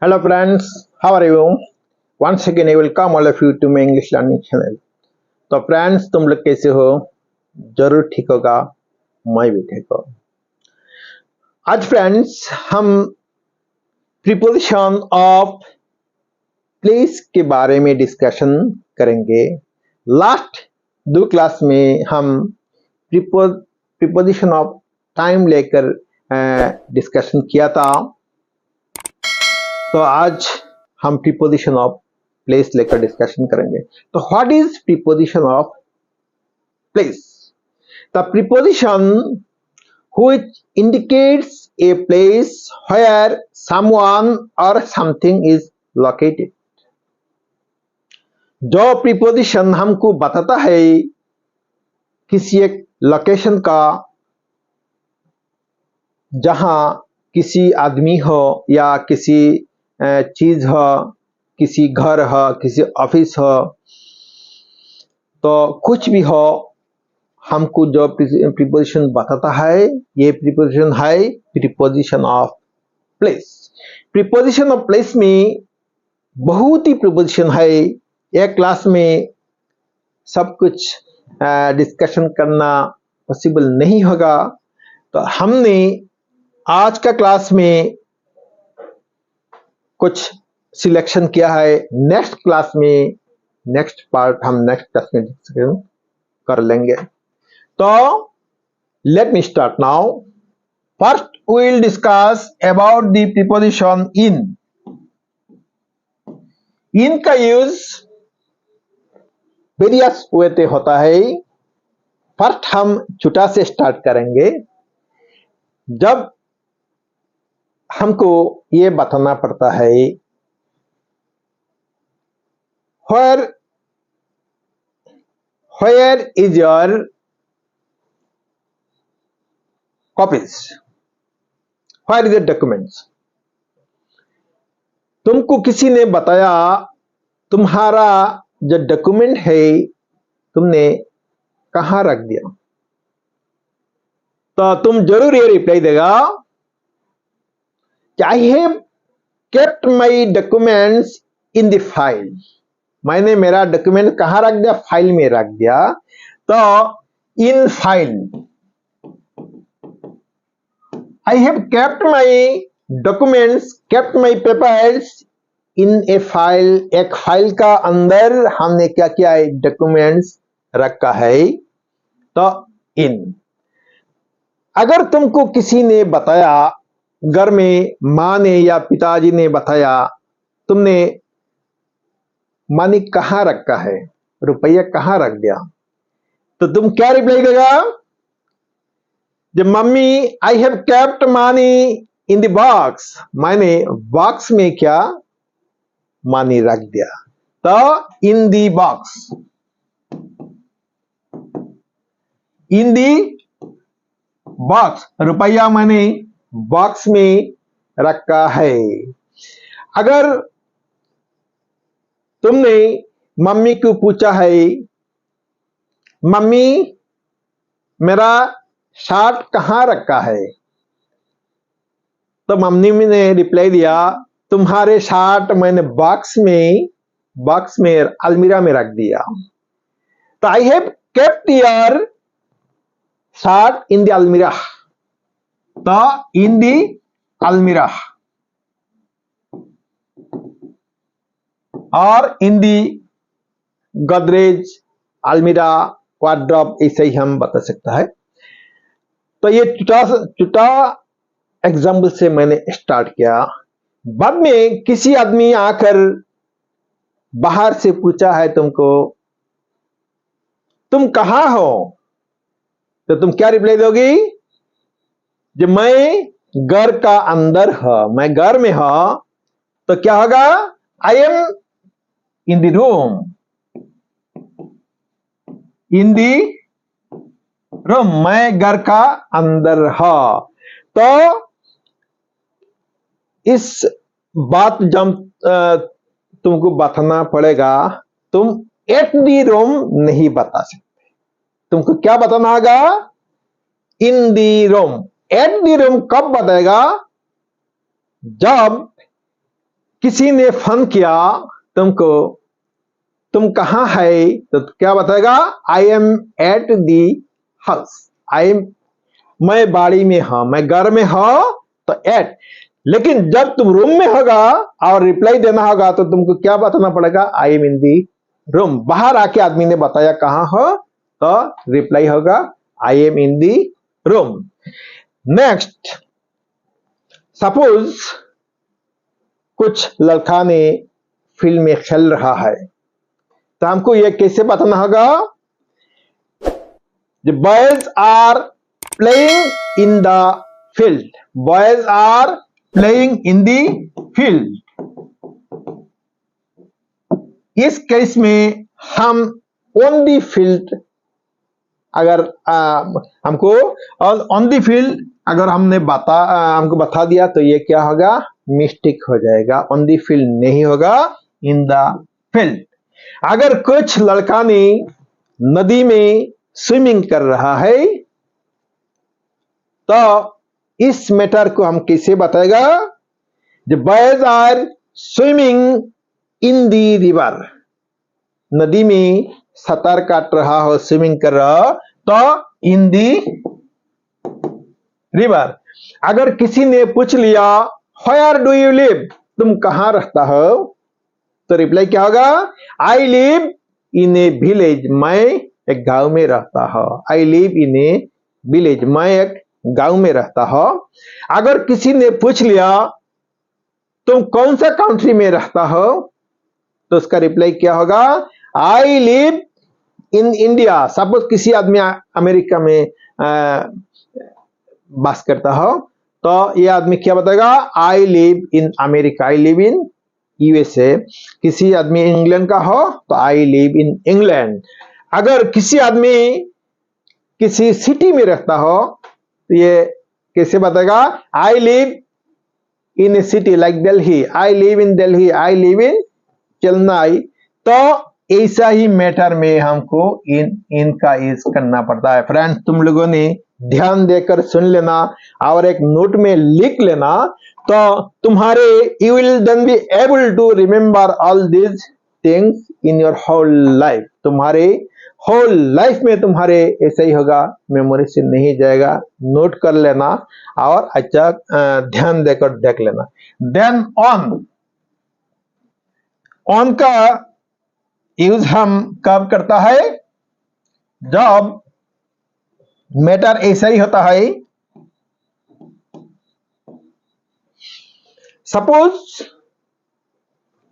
Hello friends, how are you? Once again I welcome all of you to my English learning channel. तो friends तुम लोग कैसे हो? जरूर ठीक होगा, मैं भी ठीक हूँ। आज फ्रेंड्स हम प्रीपोजिशन ऑफ प्लेस के बारे में डिस्कशन करेंगे। लास्ट दो क्लास में हम प्रीपोजिशन ऑफ टाइम लेकर डिस्कशन किया था। तो आज हम प्रीपोजिशन ऑफ प्लेस लेकर डिस्कशन करेंगे। तो what is preposition of place? The preposition which indicates a place where someone or something is located. जो प्रीपोजिशन हमको बताता है किसी एक लोकेशन का, जहां किसी आदमी हो या किसी चीज हो, किसी घर हो, किसी ऑफिस हो, तो कुछ भी हो, हमको जो प्रीपोजिशन बताता है ये प्रीपोजिशन है preposition of place. Preposition of place में बहुत ही प्रीपोजिशन है। एक क्लास में सब कुछ डिस्कशन करना पॉसिबल नहीं होगा, तो हमने आज का क्लास में कुछ सिलेक्शन किया है। नेक्स्ट क्लास में नेक्स्ट पार्ट हम नेक्स्ट क्लास में डिस्कशन कर लेंगे। तो let me start now. First we will discuss about the preposition in. in का यूज वेरियस वे से होता है। फर्स्ट हम छोटा से स्टार्ट करेंगे। जब हमको ये बताना पड़ता है where is your copies, where is the documents। तुमको किसी ने बताया तुम्हारा जो डॉक्यूमेंट है तुमने कहां रख दिया, तो तुम जरूर ये रिप्लाई देगा कि I have kept my documents in the file. मैंने मेरा डॉक्यूमेंट कहां रख दिया? फाइल में रख दिया। तो in file, I have kept my documents, kept my papers in a file। एक फाइल का अंदर हमने क्या किया है? डॉक्यूमेंट्स रखा है। तो इन। अगर तुमको किसी ने बताया, घर में माँ ने या पिताजी ने बताया तुमने मनी कहां रखा है, रुपया कहां रख दिया, तो तुम क्या रिप्लाई देगा? जब mummy I have kept money in the box, मैंने बॉक्स में क्या मनी रख दिया। तो in the box, in the box, रुपया मैंने बॉक्स में रखा है। अगर तुमने मम्मी को पूछा है मम्मी मेरा शर्ट कहां रखा है, तो मम्मी ने रिप्लाई दिया तुम्हारे शर्ट मैंने बॉक्स में अलमीरा में रख दिया। तो I have kept your shirt in the अलमीरा। तो इन द अलमीरा और इन दी गोदरेज, अलमीरा, वार्डरोब, ऐसे ही हम बता सकता है। तो ये छोटा एग्जाम्पल से मैंने स्टार्ट किया। बाद में किसी आदमी आकर बाहर से पूछा है तुमको तुम कहां हो, तो तुम क्या रिप्लाई दोगी? जब मैं घर का अंदर हूं, मैं घर में हूं, तो क्या होगा? I am in the room, in the room, मैं घर का अंदर हूं। तो इस बात जब तुमको बताना पड़ेगा, तुम एट दी रूम नहीं बता सकते। तुमको क्या बताना होगा? इन दी रूम। एट दी रूम कब बताएगा? जब किसी ने फोन किया तुमको, तुम कहाँ है, तो क्या बताएगा? I am at the house. I am, मैं बाड़ी में हूं, मैं घर में हूं, तो एट। लेकिन जब तुम रूम में होगा और रिप्लाई देना होगा तो तुमको क्या बताना पड़ेगा? I am in the room. बाहर आके आदमी ने बताया कहाँ हो, तो रिप्लाई होगा I am in the room. Next, suppose कुछ लड़का ने फील्ड में खेल रहा है, तो हमको यह कैसे बताना होगा? The boys are playing in the field. Boys are playing in the field. इस केस में हम ऑन दी फील्ड, अगर हमको ऑन दी फील्ड अगर हमको बता दिया तो ये क्या होगा? मिस्टेक हो जाएगा। ऑन दी फील्ड नहीं होगा, इन द फील्ड। अगर कुछ लड़का ने नदी में स्विमिंग कर रहा है, तो इस मैटर को हम कैसे बताएगा? The boys are swimming in the river. नदी में साँतार काट रहा हो, स्विमिंग कर रहा हो, तो इन दी रिवर। अगर किसी ने पूछ लिया वेयर डू यू लिव, तुम कहां रहता हो, तो रिप्लाई क्या होगा? I live in A village. मैं एक गांव में रहता हूं। I live in A village, मैं एक गांव में रहता हूं। अगर किसी ने पूछ लिया तुम कौन सा कंट्री में रहता हो, तो उसका रिप्लाई क्या होगा? I live in India. Suppose किसी आदमी अमेरिका में बास करता हो, तो यह आदमी क्या बताएगा? I live in America, I live in USA. किसी आदमी इंग्लैंड का हो तो आई लिव इन इंग्लैंड। अगर किसी आदमी किसी सिटी में रहता हो तो ये कैसे बताएगा? I live in A city like Delhi, I live in Delhi, I live in Chennai. तो ऐसा ही मैटर में हमको इनका यूज करना पड़ता है। फ्रेंड्स, तुम लोगों ने ध्यान देकर सुन लेना और एक नोट में लिख लेना, तो तुम्हारे you will then be able to remember all these things in your whole life. तुम्हारे होल लाइफ में तुम्हारे ऐसा ही होगा, मेमोरी से नहीं जाएगा। नोट कर लेना और अच्छा ध्यान देकर देख लेना। देन ऑन का यूज हम कब करता है? जब मैटर ऐसा ही होता है, सपोज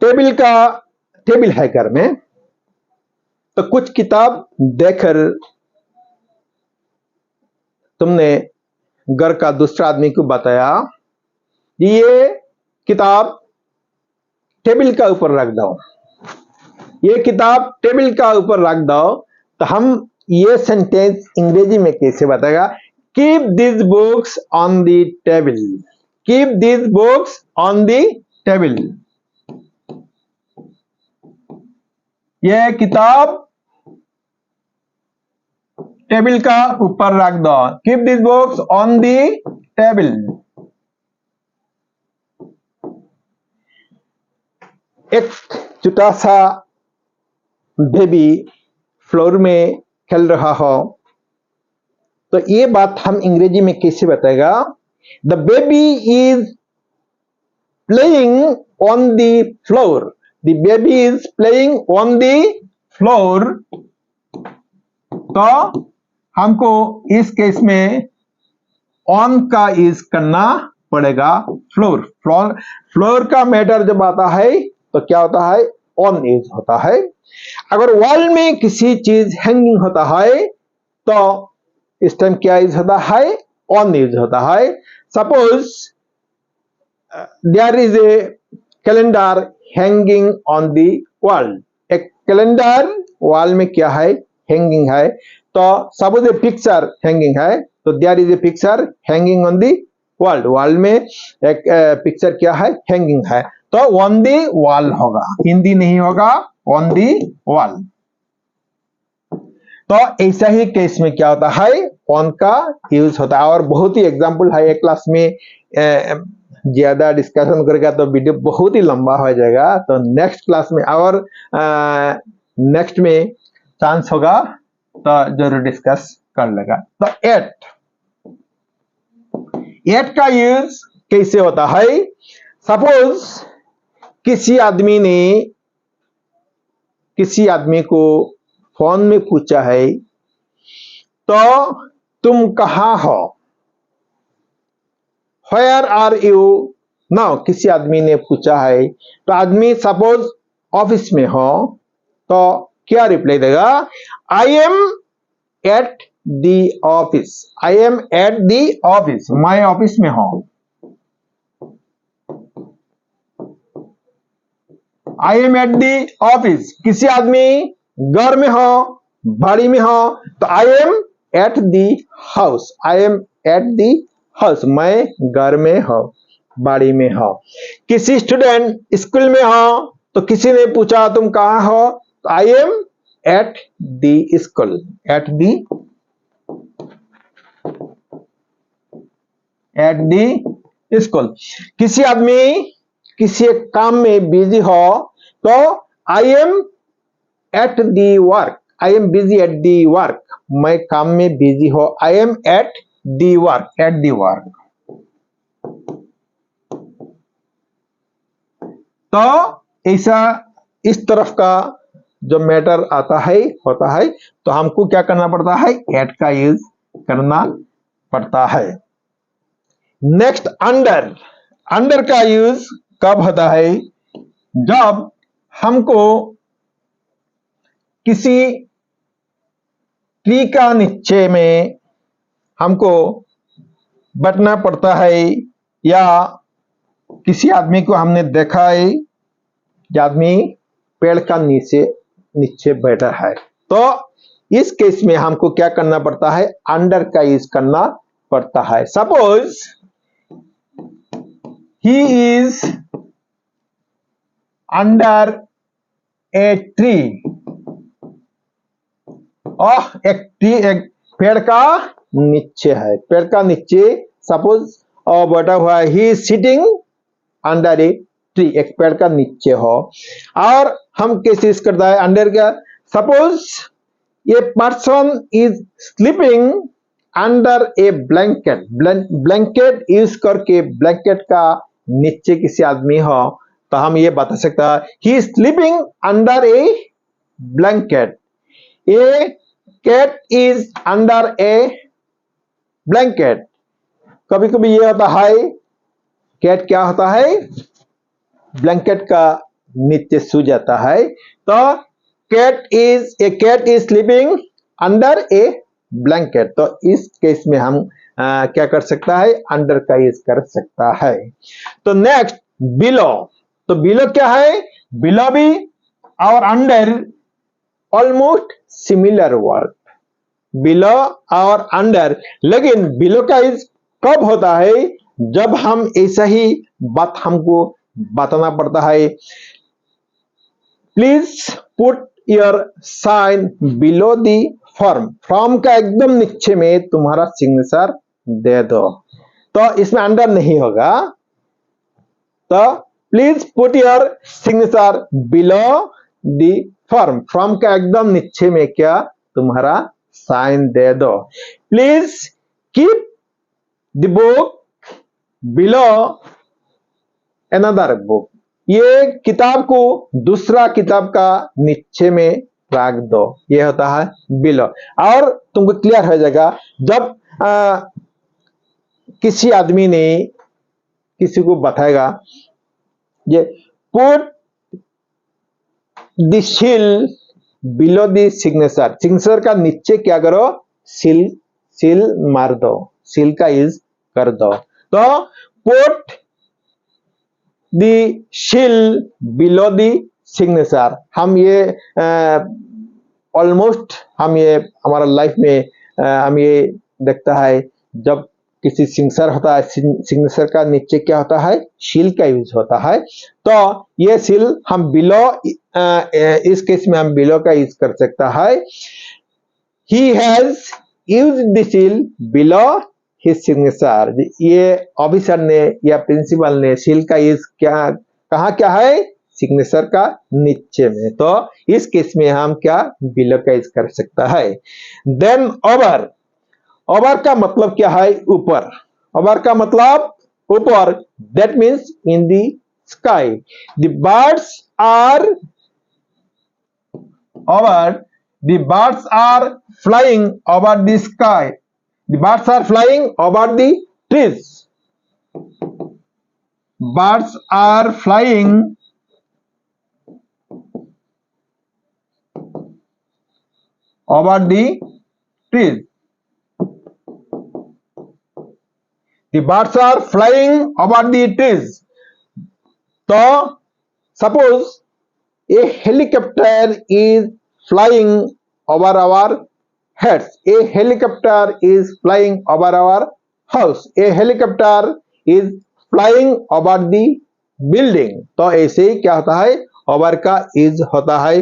टेबल है घर में, तो कुछ किताब देखकर तुमने घर का दूसरा आदमी को बताया, ये किताब टेबल का ऊपर रख दो, ये किताब टेबल का ऊपर रख दो। तो हम ये सेंटेंस अंग्रेजी में कैसे बताएगा? Keep this books on the table, keep this books on the table. ये किताब टेबल का ऊपर रख दो, keep this books on the table. एक छोटा सा बेबी फ्लोर में खेल रहा हो, तो ये बात हम अंग्रेजी में कैसे बताएगा? The baby is playing on the floor, the baby is playing on the floor. तो हमको इस केस में ऑन का यूज करना पड़ेगा। फ्लोर का मैटर जब आता है तो क्या होता है? ऑन यूज होता है। अगर वॉल में किसी चीज हैंगिंग होता है तो इस टाइम क्या यूज होता है? ऑन यूज होता है। Suppose there is a calendar hanging on the wall. एक कैलेंडर वॉल में क्या है? हैंगिंग है। तो सपोज ए पिक्चर हैंगिंग है, तो there is a picture hanging on the wall. Wall में एक पिक्चर क्या है? हैंगिंग है। तो ऑन दी वॉल होगा, इन दी नहीं होगा, ऑन दी वॉल। तो ऐसा ही केस में क्या होता है? ऑन का यूज होता है। और बहुत ही एग्जांपल है, एक क्लास में ज्यादा डिस्कशन करेगा तो वीडियो बहुत ही लंबा हो जाएगा। तो नेक्स्ट क्लास में और नेक्स्ट में चांस होगा तो जरूर डिस्कस कर लेगा। तो एट का यूज कैसे होता है? सपोज किसी आदमी को फोन में पूछा है तो तुम कहाँ हो, Where are you now? किसी आदमी ने पूछा है तो आदमी सपोज ऑफिस में हो तो क्या रिप्लाई देगा? I am at the office. I am at the office, मैं ऑफिस में हूं। I am at the office. किसी आदमी घर में हो, बाड़ी में हो तो I am at the house. I am at the house, मैं घर में हो, बाड़ी में हो। किसी स्टूडेंट स्कूल में हो तो किसी ने पूछा तुम कहाँ हो तो I am at the school. At the school. किसी आदमी किसी एक काम में बिजी हो तो I am at the work. I am busy at the work, मैं काम में बिजी हो। I am at the work, at the work. तो ऐसा इस तरफ का जो मैटर आता है होता है तो हमको क्या करना पड़ता है? एट का यूज करना पड़ता है। Next under. अंडर का यूज कब होता है? जब हमको किसी ट्री का नीचे में हमको बैठना पड़ता है या किसी आदमी को हमने देखा है कि आदमी पेड़ का नीचे बैठा है तो इस केस में हमको क्या करना पड़ता है? अंडर का यूज करना पड़ता है। Suppose he is under a tree. एक पेड़ का नीचे है, पेड़ का नीचे सपोज बैठा हुआ है। He is sitting under a tree, एक पेड़ का नीचे हो। और हम कैसे यूज करता है अंडर का? Suppose a person is sleeping under a blanket. Blanket use करके ब्लैंकेट का नीचे किसी आदमी हो तो हम ये बता सकता है he is sleeping under a blanket. A cat is under a blanket. कभी कभी ये होता है कैट क्या होता है? ब्लैंकेट का नीचे सो जाता है तो cat is sleeping under a blanket. तो इस केस में हम क्या कर सकता है? अंडर का यूज कर सकता है। तो नेक्स्ट बिलो। तो बिलो क्या है? बिलो भी और under almost similar word. Below और अंडर, लेकिन बिलो का यूज कब होता है? जब हम ऐसा ही बात हमको बताना पड़ता है। Please put your sign below the form. Form का एकदम नीचे में तुम्हारा सिग्नेचर दे दो तो इसमें अंडर नहीं होगा। तो please put your signature below the form. Form का एकदम नीचे में क्या तुम्हारा साइन दे दो। Please keep the book below another book. ये किताब को दूसरा किताब का नीचे में रख दो, ये होता है बिलो। और तुमको क्लियर हो जाएगा जब किसी आदमी ने किसी को बताएगा ये put the seal below the signature. Signature का नीचे क्या करो? सील मार दो, सील का यूज कर दो। तो put the seal below the signature. हम ये ऑलमोस्ट हम ये हमारा लाइफ में हम ये देखता है जब किसी सिग्नेचर होता है, सिग्नेचर का नीचे क्या होता है? सील का यूज होता है। तो ये सील हम बिलो, इस केस में हम बिलो का यूज कर सकता है। He has used the seal below his signature, ये ऑफिसर ने या प्रिंसिपल ने सील का यूज क्या है, सिग्नेचर का नीचे में। तो इस केस में हम क्या बिलो का यूज कर सकता है। देन ओवर, ओवर का मतलब क्या है, ऊपर। ओवर का मतलब ऊपर, that means in the sky. The birds are over, the birds are flying over the sky. The birds are flying over the trees. Birds are flying over the trees. The birds are flying over the trees. So, suppose a helicopter is flying over our heads. A helicopter is flying over our house. A helicopter is flying over the building. तो ऐसे ही क्या होता है, over का use होता है,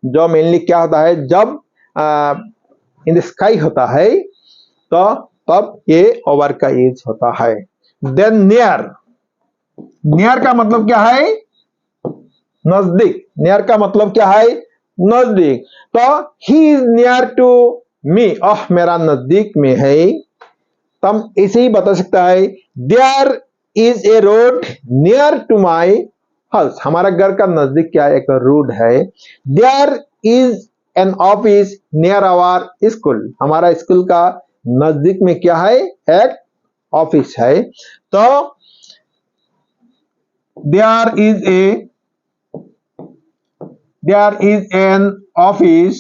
जो mainly क्या होता है, जब इन द स्काई होता है तो तब ये ओवर का यूज होता है। देन नियर, नियर का मतलब क्या है, नजदीक। नियर का मतलब क्या है, नजदीक। तो he is near to me, मेरा नजदीक में है। तब ऐसे ही बता सकता है, there is a road near to my house, हमारा घर का नजदीक क्या है, एक रोड है। There is an office near our school, हमारा स्कूल का नजदीक में क्या है, एक ऑफिस है। तो there is an office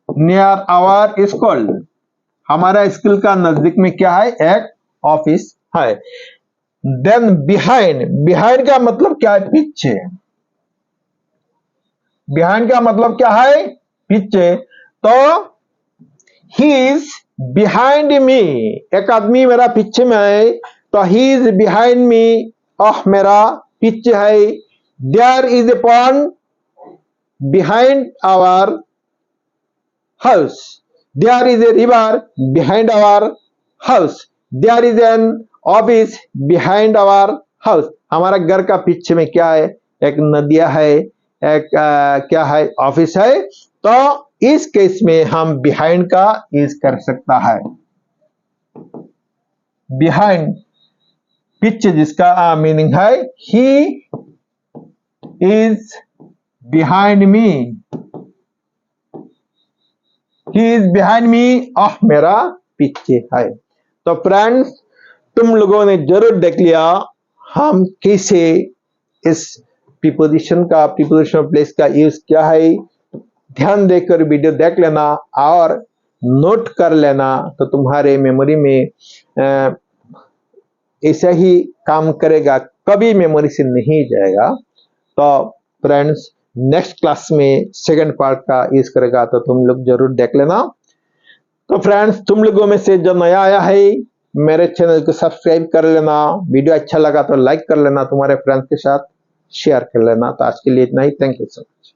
near our school, हमारा स्कूल का नजदीक में क्या है, एक ऑफिस है। देन बिहाइंड, बिहाइंड का मतलब क्या है, पीछे। बिहाइंड का मतलब क्या है, पीछे। तो ही इज बिहाइंड मी, एक आदमी मेरा पीछे में है, तो ही इज बिहाइंड मी, मेरा पीछे है। There is a pond behind our house. There is a river behind our house. There is an office behind our house. हमारा घर का पीछे में क्या है, एक नदिया है, एक क्या है, ऑफिस है। तो इस केस में हम behind का यूज कर सकता है। behind पीछे, जिसका मीनिंग है he is behind me, he is behind me, मेरा पीछे है। तो फ्रेंड्स, तुम लोगों ने जरूर देख लिया हम कैसे इस प्रीपोजिशन का, प्रीपोजिशन ऑफ प्लेस का यूज क्या है। ध्यान देकर वीडियो देख लेना और नोट कर लेना, तो तुम्हारे मेमोरी में ऐसा ही काम करेगा, कभी मेमोरी से नहीं जाएगा। तो फ्रेंड्स, नेक्स्ट क्लास में सेकंड पार्ट का यूज करेगा, तो तुम लोग जरूर देख लेना। तो फ्रेंड्स, तुम लोगों में से जो नया आया है, मेरे चैनल को सब्सक्राइब कर लेना, वीडियो अच्छा लगा तो लाइक कर लेना, तुम्हारे फ्रेंड्स के साथ शेयर कर लेना। तो आज के लिए इतना ही, थैंक यू सो मच।